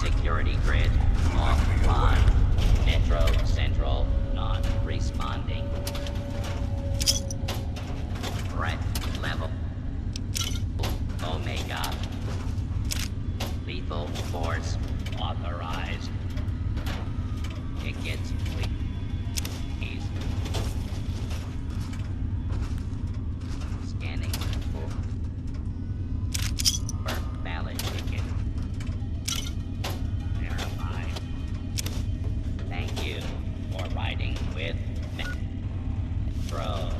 Security grid offline. Metro Central not responding. Threat level Omega. Lethal force authorized. Tickets, please. Scanning for valid ticket. Verified. Thank you for riding with Metro.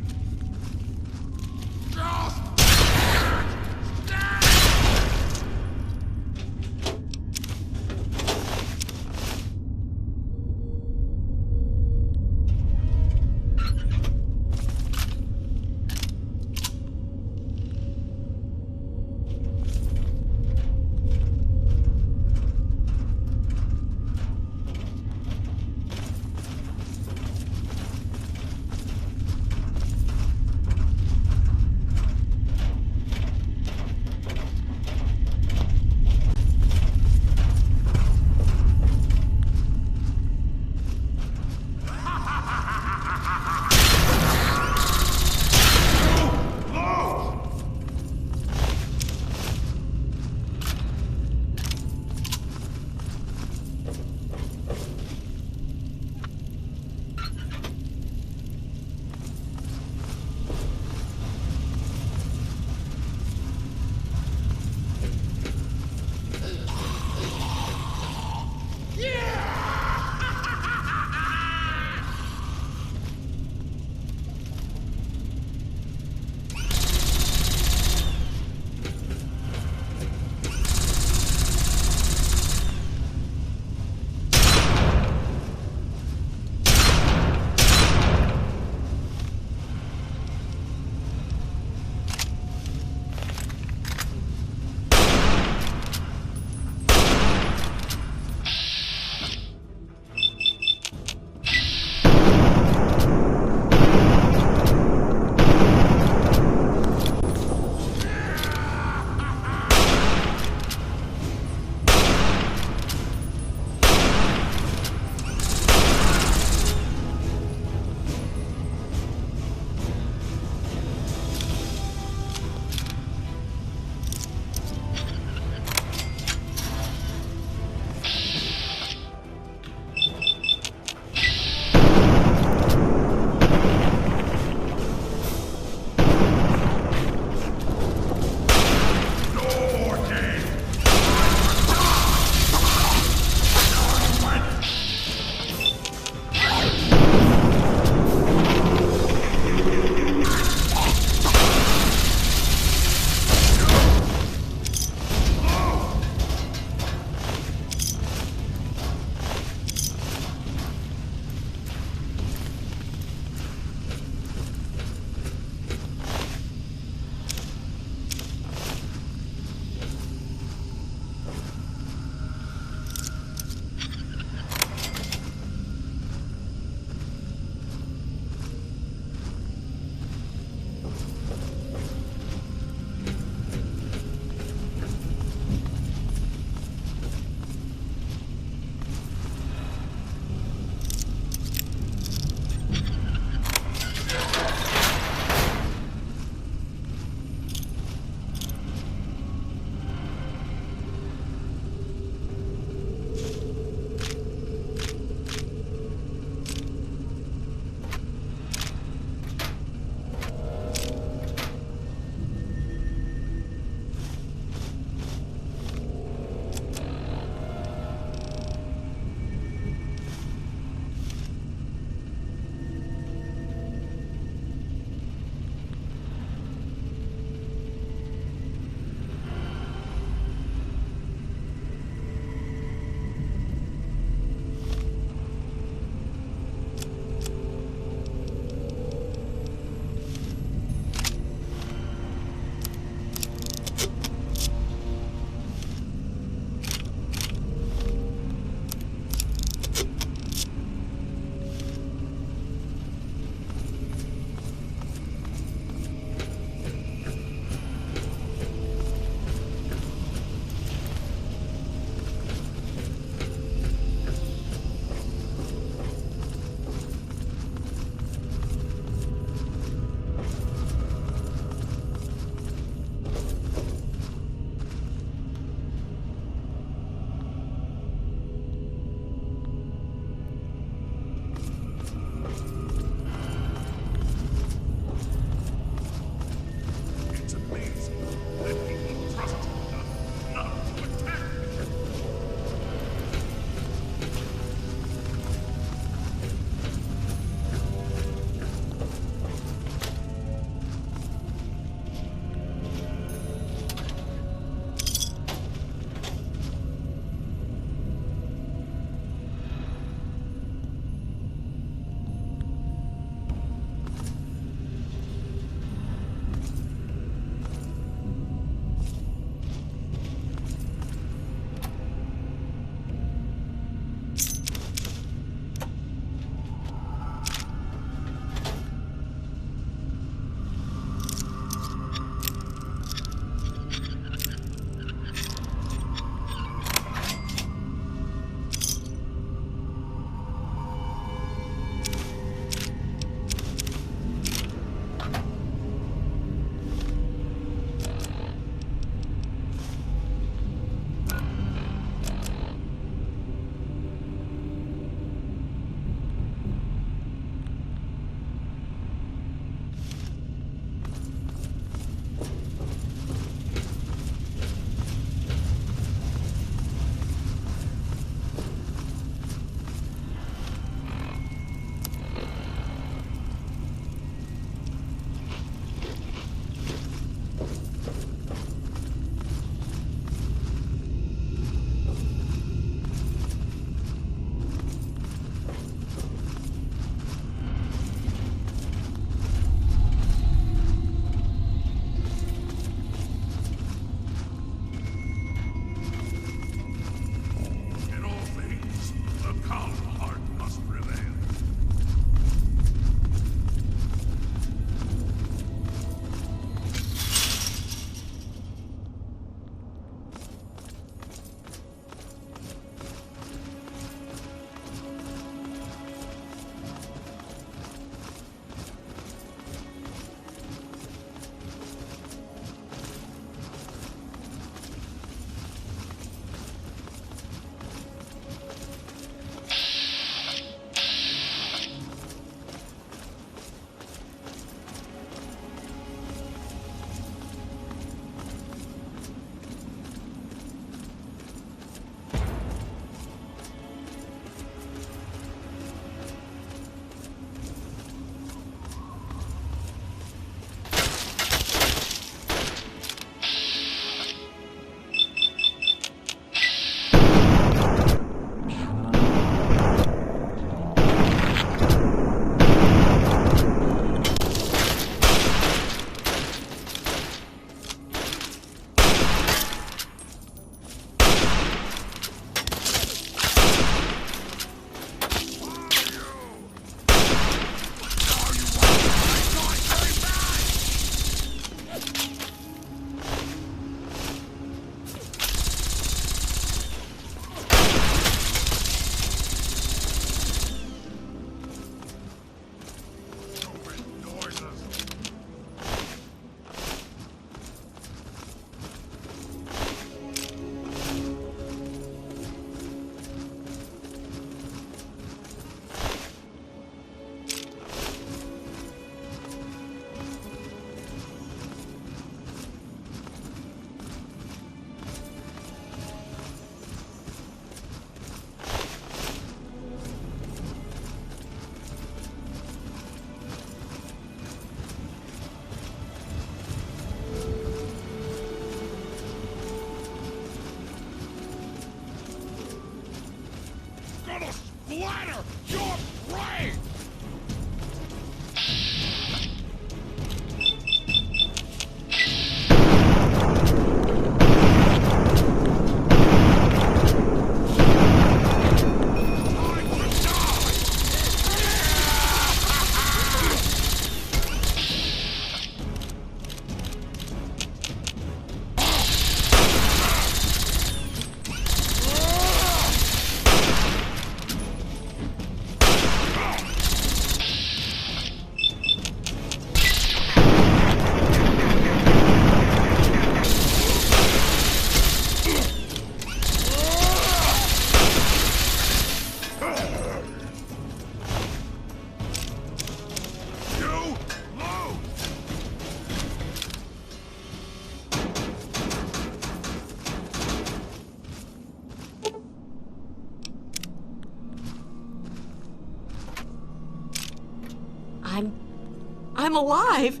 I'm alive!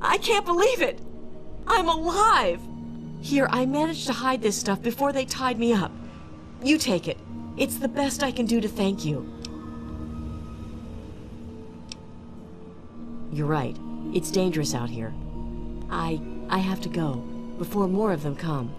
I can't believe it! I'm alive! Here, I managed to hide this stuff before they tied me up. You take it. It's the best I can do to thank you. You're right. It's dangerous out here. I have to go, before more of them come.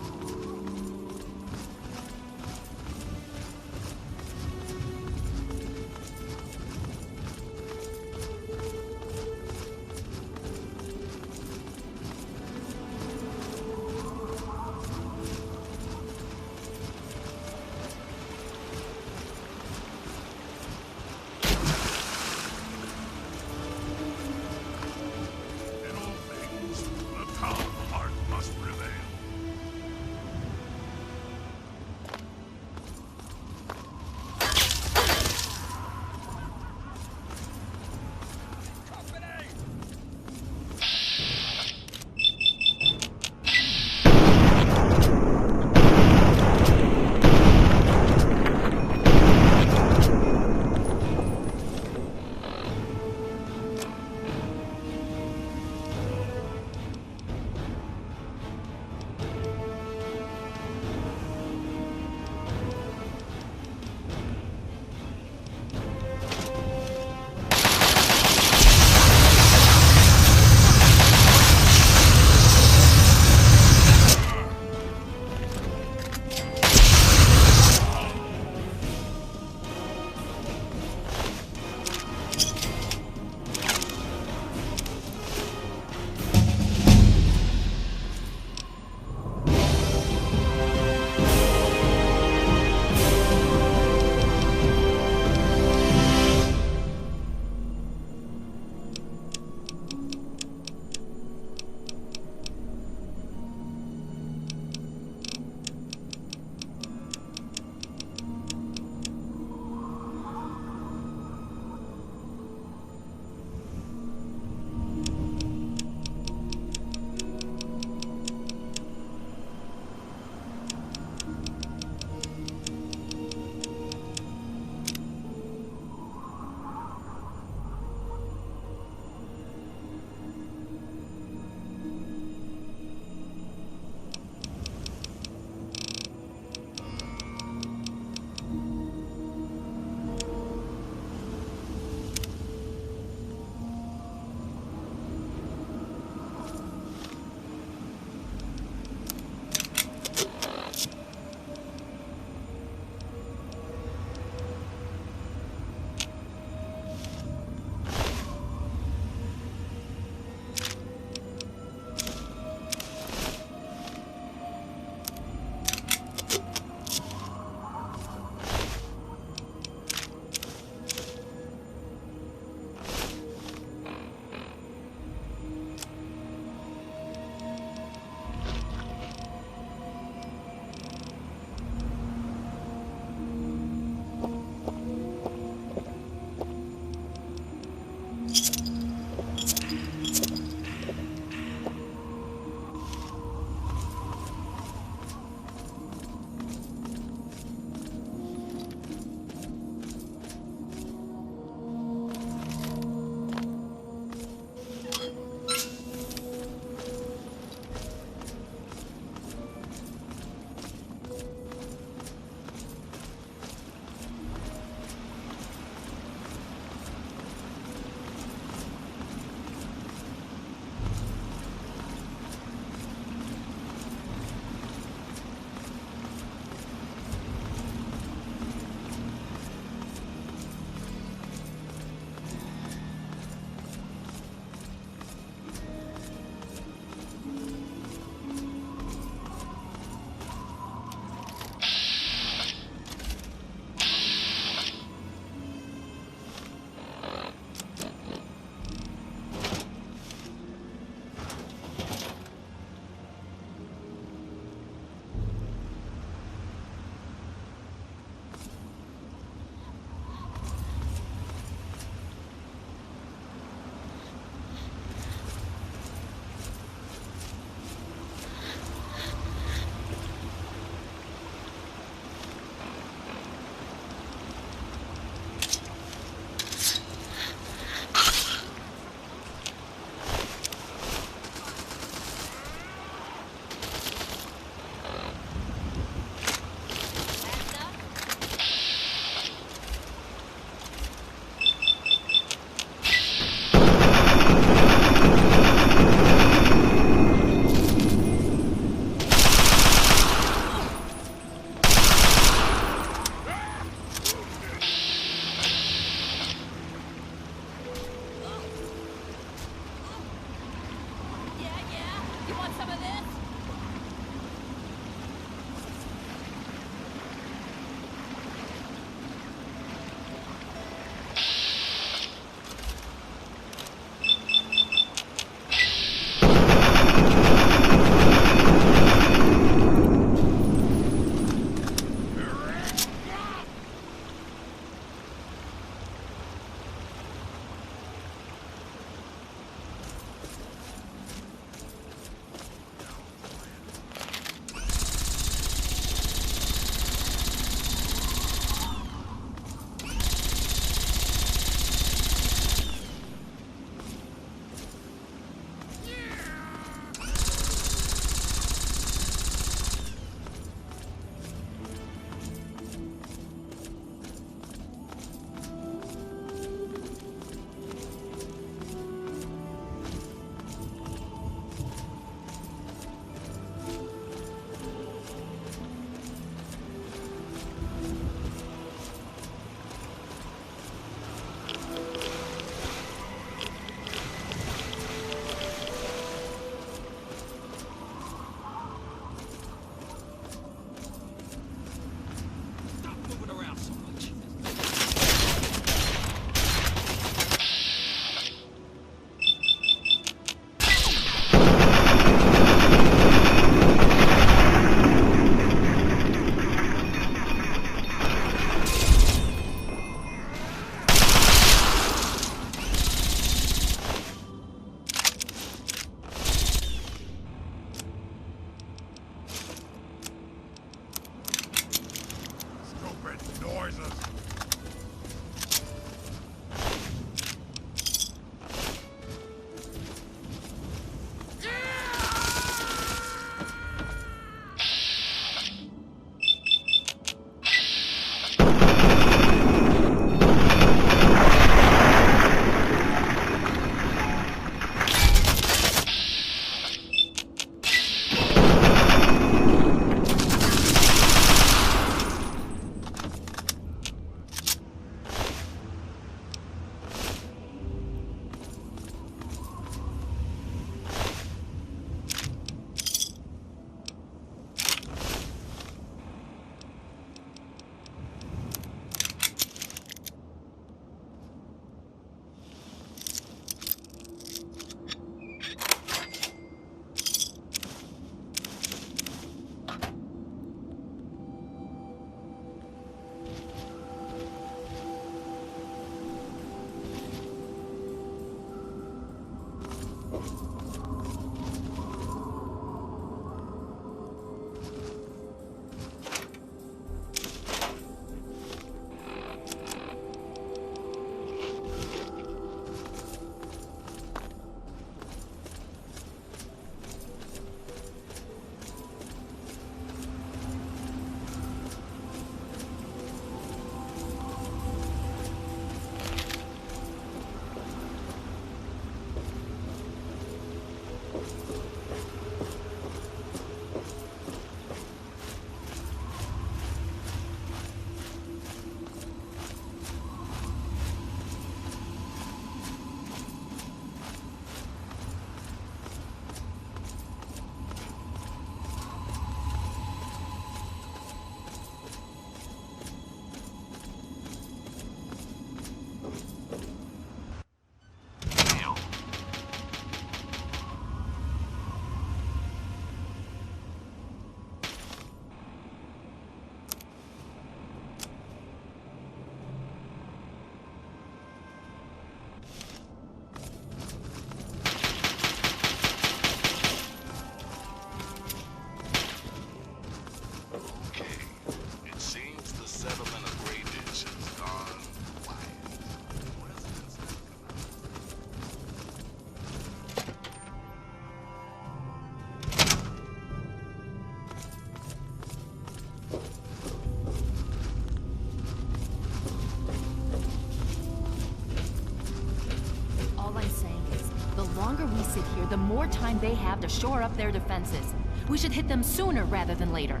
longer we sit here, the more time they have to shore up their defenses. We should hit them sooner rather than later.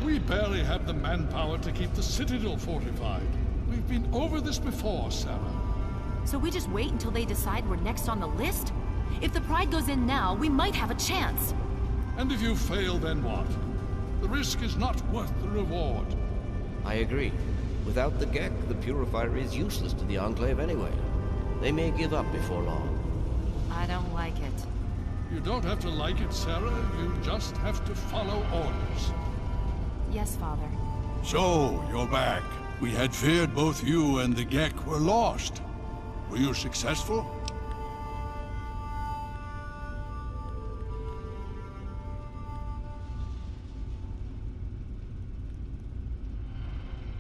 We barely have the manpower to keep the Citadel fortified. We've been over this before, Sarah. So we just wait until they decide we're next on the list? If the Pride goes in now, we might have a chance. And if you fail, then what? The risk is not worth the reward. I agree. Without the Gek, the Purifier is useless to the Enclave anyway. They may give up before long. I don't like it. You don't have to like it, Sarah. You just have to follow orders. Yes, Father. So, you're back. We had feared both you and the Gek were lost. Were you successful?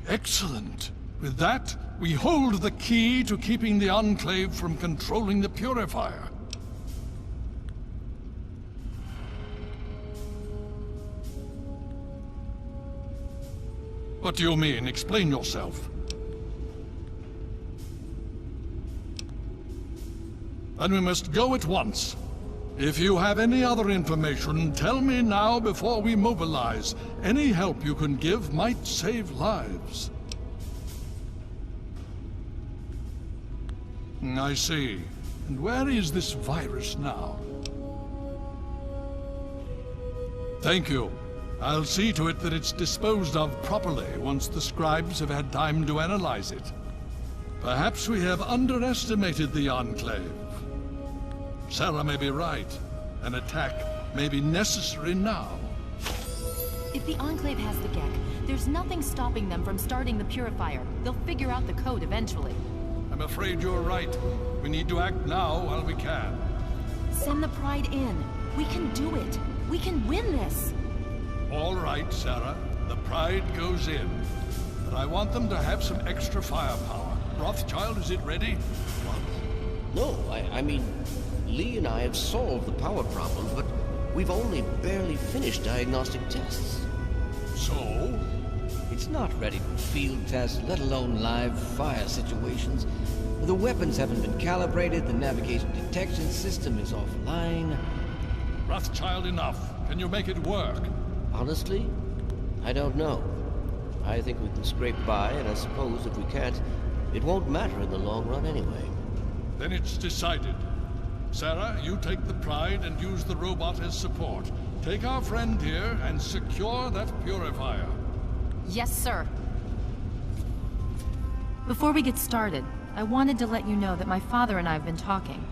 Excellent. With that, we hold the key to keeping the Enclave from controlling the Purifier. What do you mean? Explain yourself. Then we must go at once. If you have any other information, tell me now before we mobilize. Any help you can give might save lives. I see. And where is this virus now? Thank you. I'll see to it that it's disposed of properly once the scribes have had time to analyze it. Perhaps we have underestimated the Enclave. Sarah may be right. An attack may be necessary now. If the Enclave has the Gek, there's nothing stopping them from starting the Purifier. They'll figure out the code eventually. I'm afraid you're right. We need to act now while we can. Send the Pride in. We can do it. We can win this. All right, Sarah. The Pride goes in. But I want them to have some extra firepower. Rothschild, is it ready? What? No, I mean, Lee and I have solved the power problem, but we've only barely finished diagnostic tests. So? It's not ready for field tests, let alone live fire situations. The weapons haven't been calibrated, the navigation detection system is offline. Rothschild, enough. Can you make it work? Honestly, I don't know. I think we can scrape by, and I suppose if we can't, it won't matter in the long run anyway. Then it's decided. Sarah, you take the Pride and use the robot as support. Take our friend here and secure that Purifier. Yes, sir. Before we get started, I wanted to let you know that my father and I have been talking.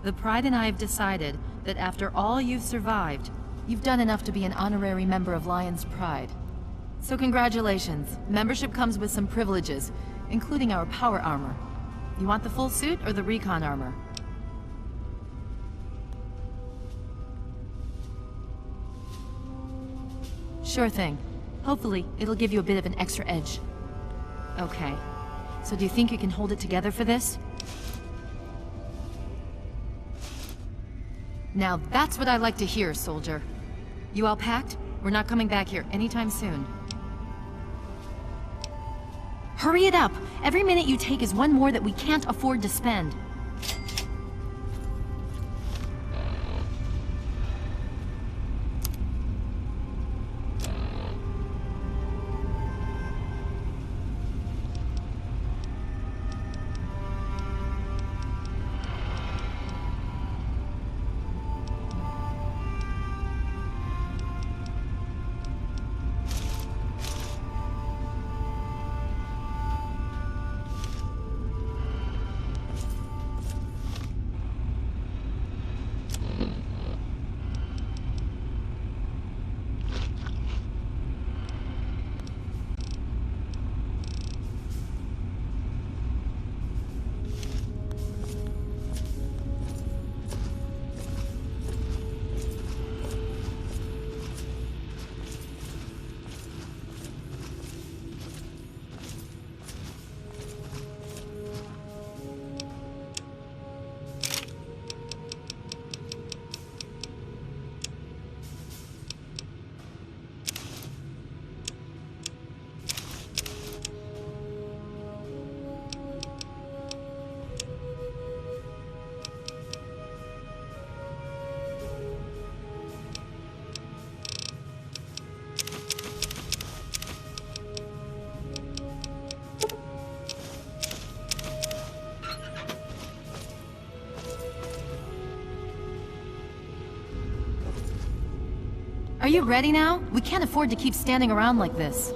The Pride and I have decided that after all you've survived, you've done enough to be an honorary member of Lion's Pride. So congratulations. Membership comes with some privileges, including our power armor. You want the full suit or the recon armor? Sure thing. Hopefully, it'll give you a bit of an extra edge. Okay. So do you think you can hold it together for this? Now that's what I like to hear, soldier. You all packed? We're not coming back here anytime soon. Hurry it up! Every minute you take is one more that we can't afford to spend. Are you ready now? We can't afford to keep standing around like this.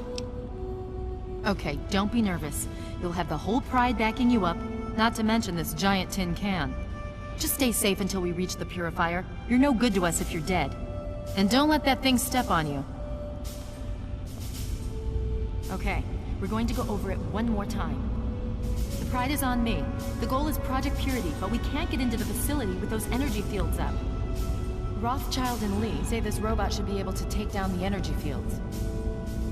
Okay, don't be nervous. You'll have the whole Pride backing you up, not to mention this giant tin can. Just stay safe until we reach the purifier. You're no good to us if you're dead. And don't let that thing step on you. Okay, we're going to go over it one more time. The Pride is on me. The goal is Project Purity, but we can't get into the facility with those energy fields up. Rothschild and Lee say this robot should be able to take down the energy fields.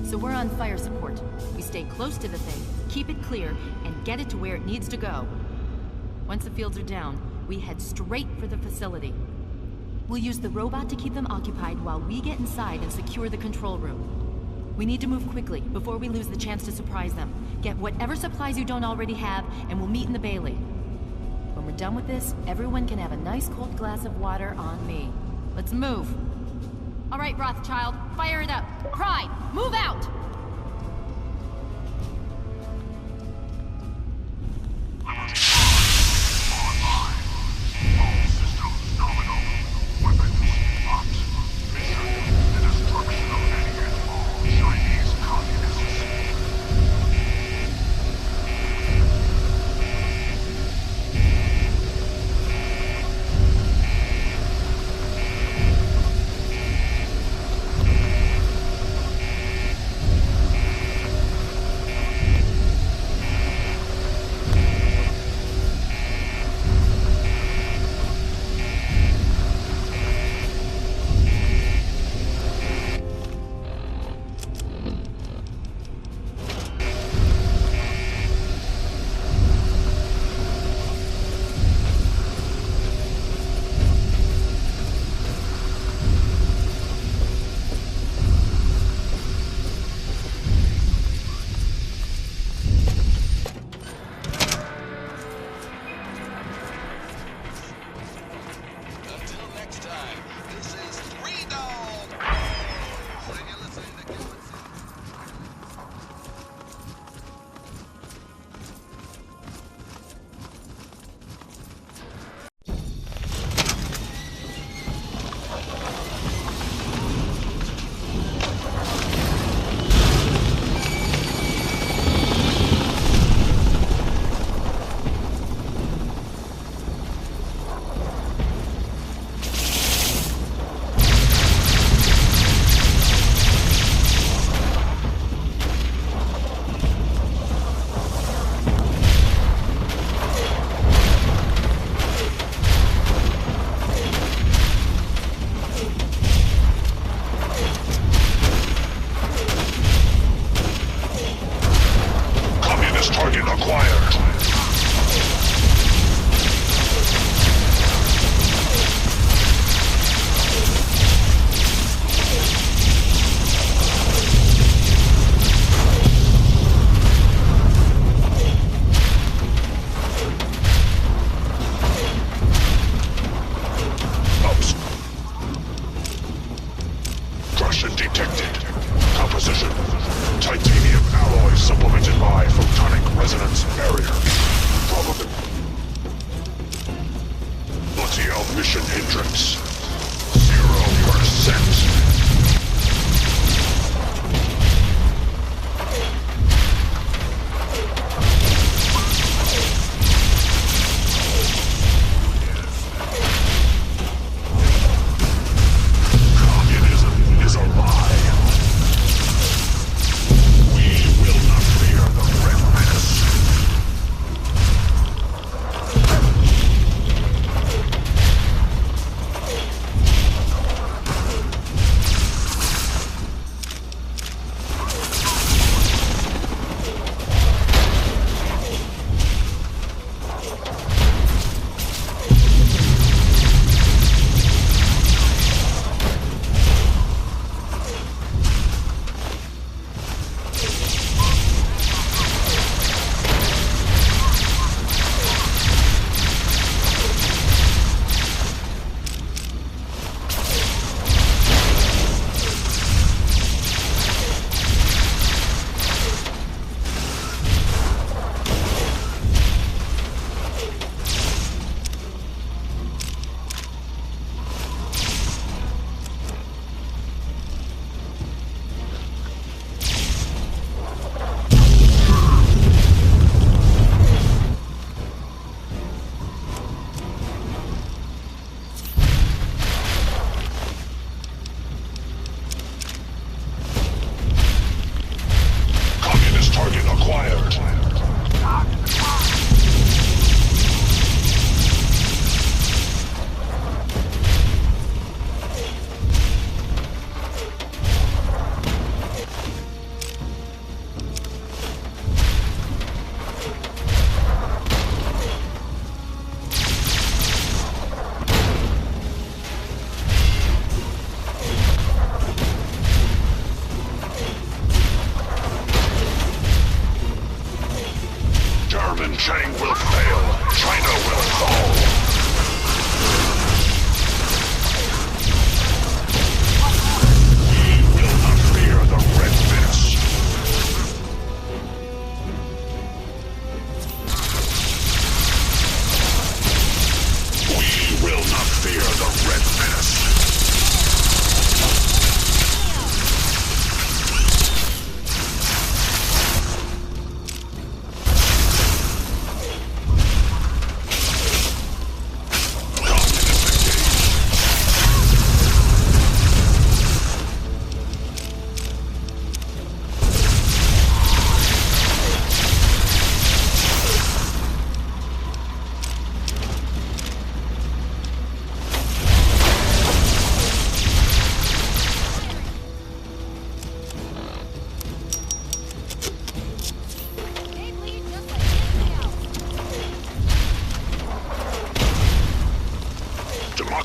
So we're on fire support. We stay close to the thing, keep it clear, and get it to where it needs to go. Once the fields are down, we head straight for the facility. We'll use the robot to keep them occupied while we get inside and secure the control room. We need to move quickly before we lose the chance to surprise them. Get whatever supplies you don't already have, and we'll meet in the Bailey. When we're done with this, everyone can have a nice cold glass of water on me. Let's move. All right, Rothschild, fire it up. Pride, move out! Mission hindrance. 0%.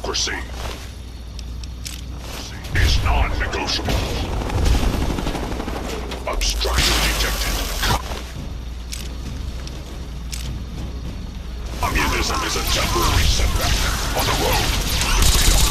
Secrecy is non-negotiable. Obstruction detected. Communism is a temporary setback on the road to freedom.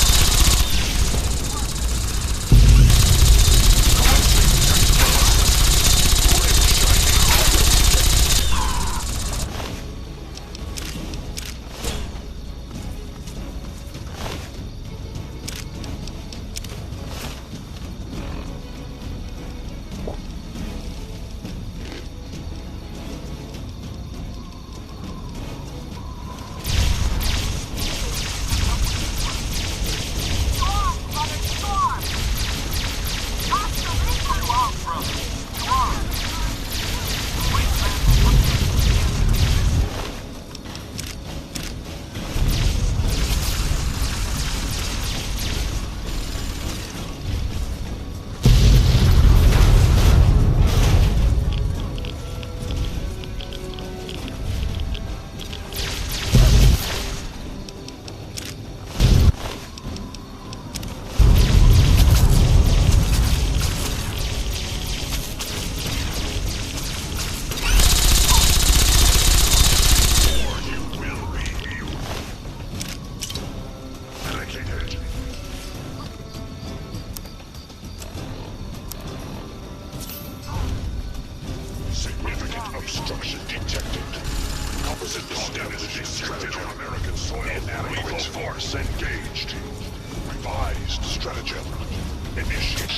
Significant obstruction detected. Opposite the strategy stratagem. American soil. Lethal force engaged. Revised stratagem. Initiate.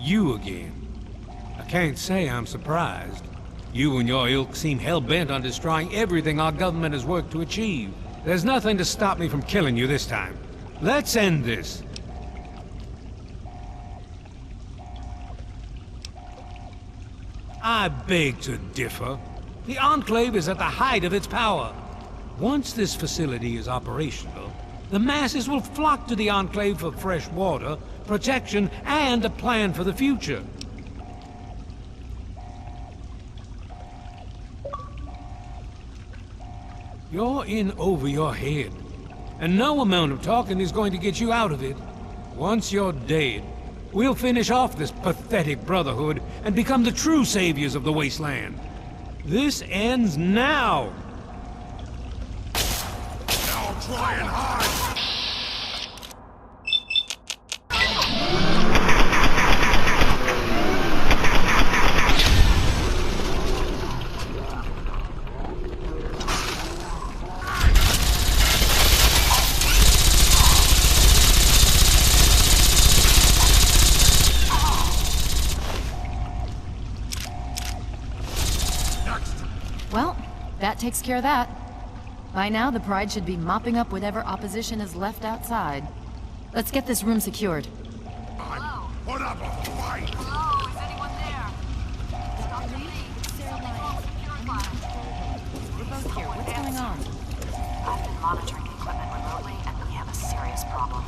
You again. I can't say I'm surprised. You and your ilk seem hell-bent on destroying everything our government has worked to achieve. There's nothing to stop me from killing you this time. Let's end this. I beg to differ. The Enclave is at the height of its power. Once this facility is operational, the masses will flock to the Enclave for fresh water, protection, and a plan for the future. You're in over your head, and no amount of talking is going to get you out of it. Once you're dead, we'll finish off this pathetic brotherhood and become the true saviors of the wasteland. This ends now! Now try and hide! Well, that takes care of that. By now, the Pride should be mopping up whatever opposition is left outside. Let's get this room secured. Hello? Put up a fight! Hello, is anyone there? Dr. Lee, it's Sarah Lyons. We're both here. What's going on? I've been monitoring equipment remotely, and we have a serious problem.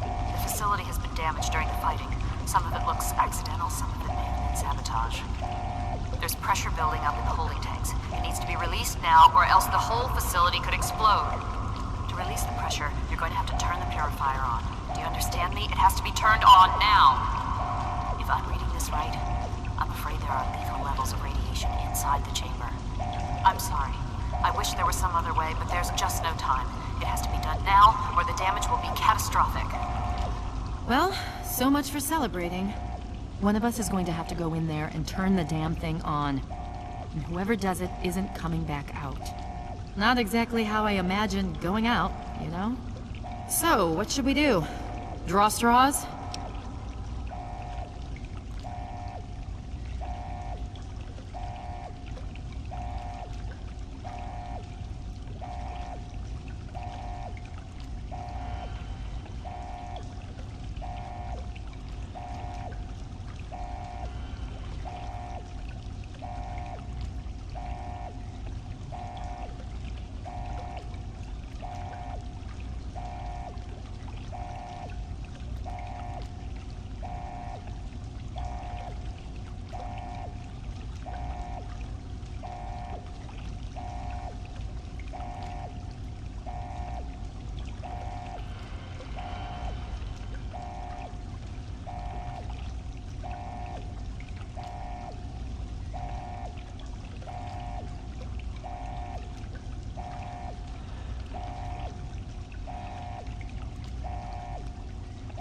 The facility has been damaged during the fighting. Some of it looks accidental, some of it may have been sabotage. There's pressure building up in the holding tanks. It needs to be released now, or else the whole facility could explode. To release the pressure, you're going to have to turn the purifier on. Do you understand me? It has to be turned on now. If I'm reading this right, I'm afraid there are lethal levels of radiation inside the chamber. I'm sorry. I wish there was some other way, but there's just no time. It has to be done now, or the damage will be catastrophic. Well, so much for celebrating. One of us is going to have to go in there and turn the damn thing on. And whoever does it isn't coming back out. Not exactly how I imagined going out, you know? So, what should we do? Draw straws?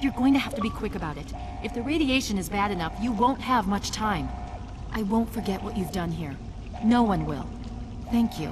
You're going to have to be quick about it. If the radiation is bad enough, you won't have much time. I won't forget what you've done here. No one will. Thank you.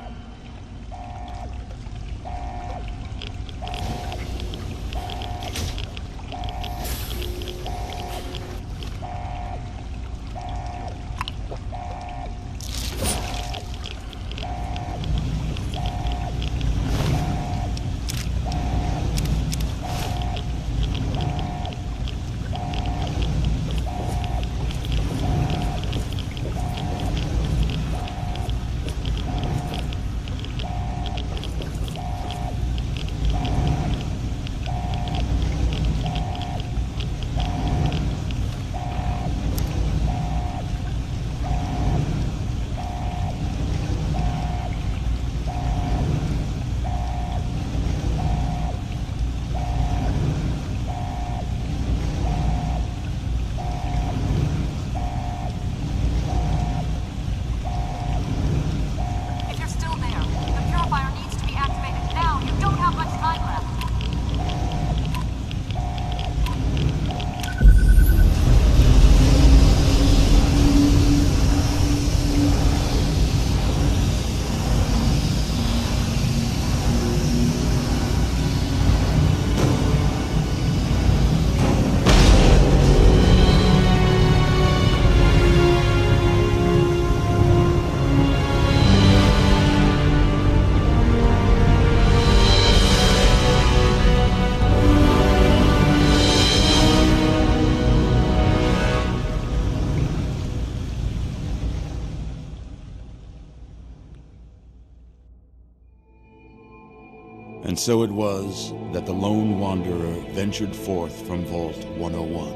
And so it was that the lone wanderer ventured forth from Vault 101,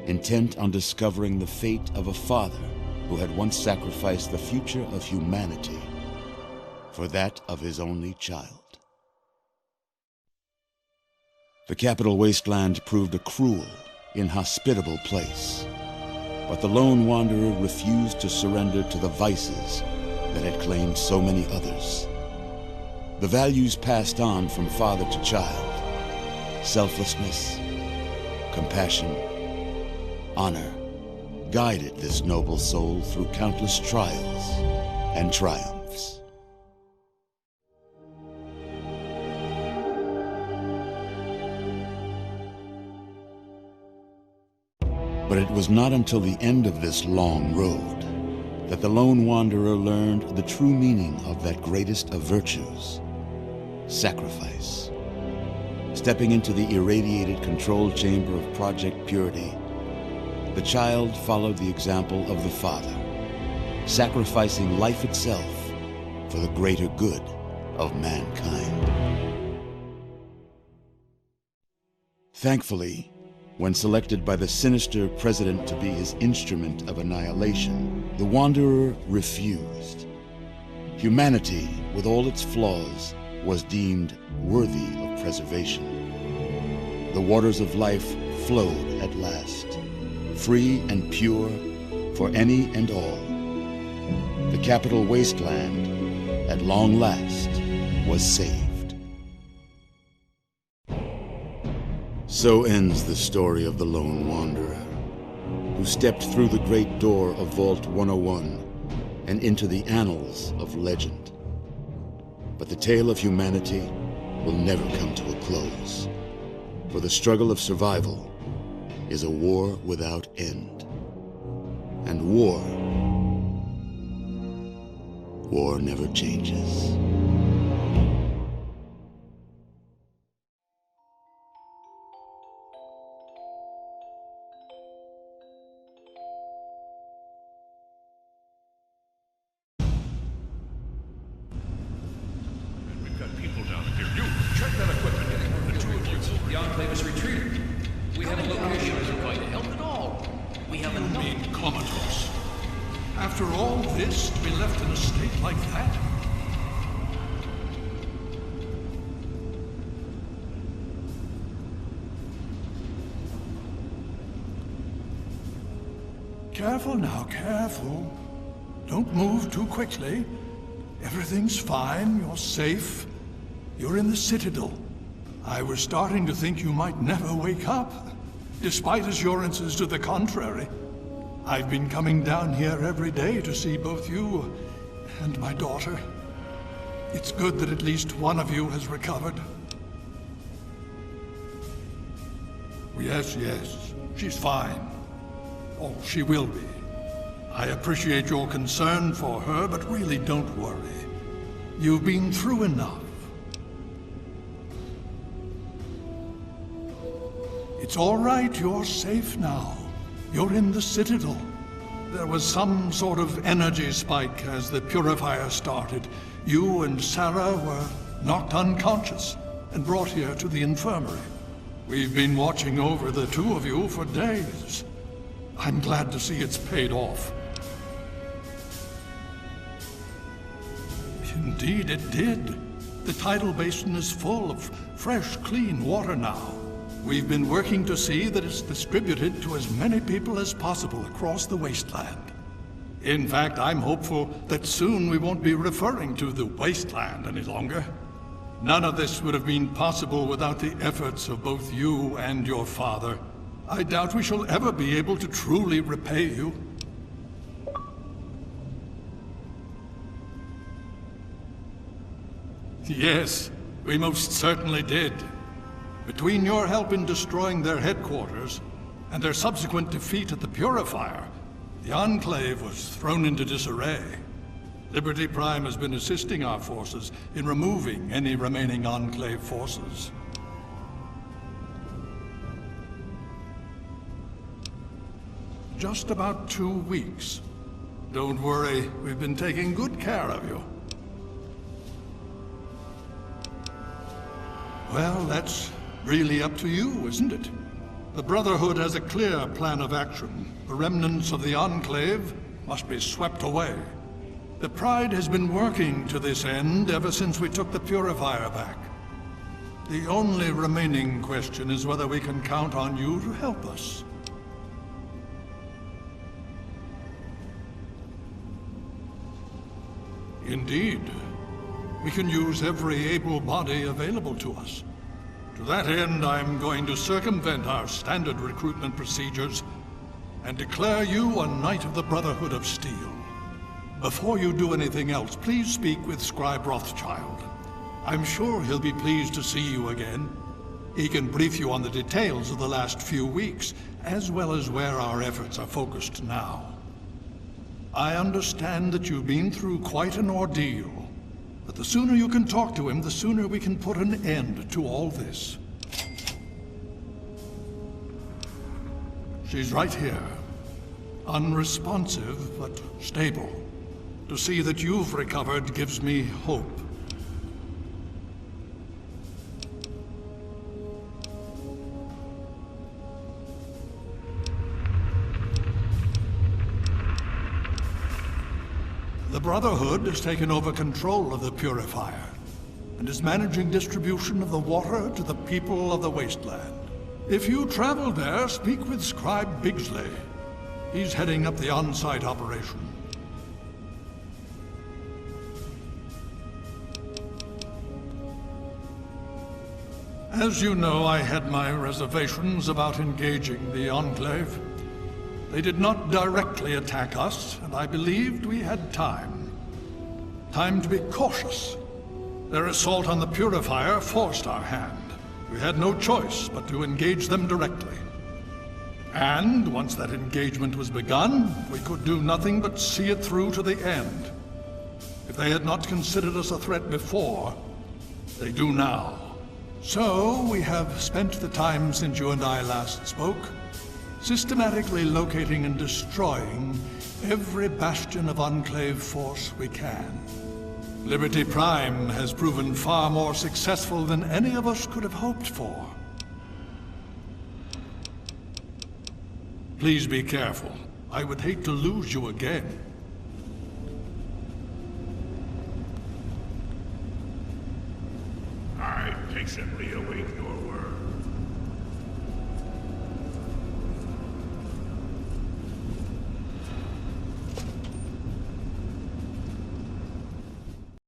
intent on discovering the fate of a father who had once sacrificed the future of humanity for that of his only child. The Capital Wasteland proved a cruel, inhospitable place, but the lone wanderer refused to surrender to the vices that had claimed so many others. The values passed on from father to child, selflessness, compassion, honor, guided this noble soul through countless trials and triumphs. But it was not until the end of this long road that the lone wanderer learned the true meaning of that greatest of virtues, sacrifice. Stepping into the irradiated control chamber of Project Purity, the child followed the example of the father, sacrificing life itself for the greater good of mankind. Thankfully, when selected by the sinister president to be his instrument of annihilation, the Wanderer refused. Humanity, with all its flaws, was deemed worthy of preservation. The waters of life flowed at last, free and pure for any and all. The Capital Wasteland, at long last, was saved. So ends the story of the lone wanderer, who stepped through the great door of Vault 101 and into the annals of legend. But the tale of humanity will never come to a close, for the struggle of survival is a war without end. And war never changes. After all this, to be left in a state like that? Careful now, careful. Don't move too quickly. Everything's fine, you're safe. You're in the Citadel. I was starting to think you might never wake up, despite assurances to the contrary. I've been coming down here every day to see both you and my daughter. It's good that at least one of you has recovered. Yes, she's fine. Oh, she will be. I appreciate your concern for her, but really don't worry. You've been through enough. It's all right, you're safe now. You're in the Citadel. There was some sort of energy spike as the purifier started. You and Sarah were knocked unconscious and brought here to the infirmary. We've been watching over the two of you for days. I'm glad to see it's paid off. Indeed it did. The tidal basin is full of fresh, clean water now. We've been working to see that it's distributed to as many people as possible across the wasteland. In fact, I'm hopeful that soon we won't be referring to the wasteland any longer. None of this would have been possible without the efforts of both you and your father. I doubt we shall ever be able to truly repay you. Yes, we most certainly did. Between your help in destroying their headquarters and their subsequent defeat at the Purifier, the Enclave was thrown into disarray. Liberty Prime has been assisting our forces in removing any remaining Enclave forces. Just about 2 weeks. Don't worry, we've been taking good care of you. Well, that's really up to you, isn't it? The Brotherhood has a clear plan of action. The remnants of the Enclave must be swept away. The Pride has been working to this end ever since we took the Purifier back. The only remaining question is whether we can count on you to help us. Indeed. We can use every able body available to us. To that end, I'm going to circumvent our standard recruitment procedures and declare you a Knight of the Brotherhood of Steel. Before you do anything else, please speak with Scribe Rothschild. I'm sure he'll be pleased to see you again. He can brief you on the details of the last few weeks, as well as where our efforts are focused now. I understand that you've been through quite an ordeal, but the sooner you can talk to him, the sooner we can put an end to all this. She's right here. Unresponsive, but stable. To see that you've recovered gives me hope. The Brotherhood has taken over control of the Purifier, and is managing distribution of the water to the people of the Wasteland. If you travel there, speak with Scribe Bigsley. He's heading up the on-site operation. As you know, I had my reservations about engaging the Enclave. They did not directly attack us, and I believed we had time. Time to be cautious. Their assault on the Purifier forced our hand. We had no choice but to engage them directly. And once that engagement was begun, we could do nothing but see it through to the end. If they had not considered us a threat before, they do now. So, we have spent the time since you and I last spoke, systematically locating and destroying every bastion of Enclave force we can. Liberty Prime has proven far more successful than any of us could have hoped for. Please be careful. I would hate to lose you again. I patiently await your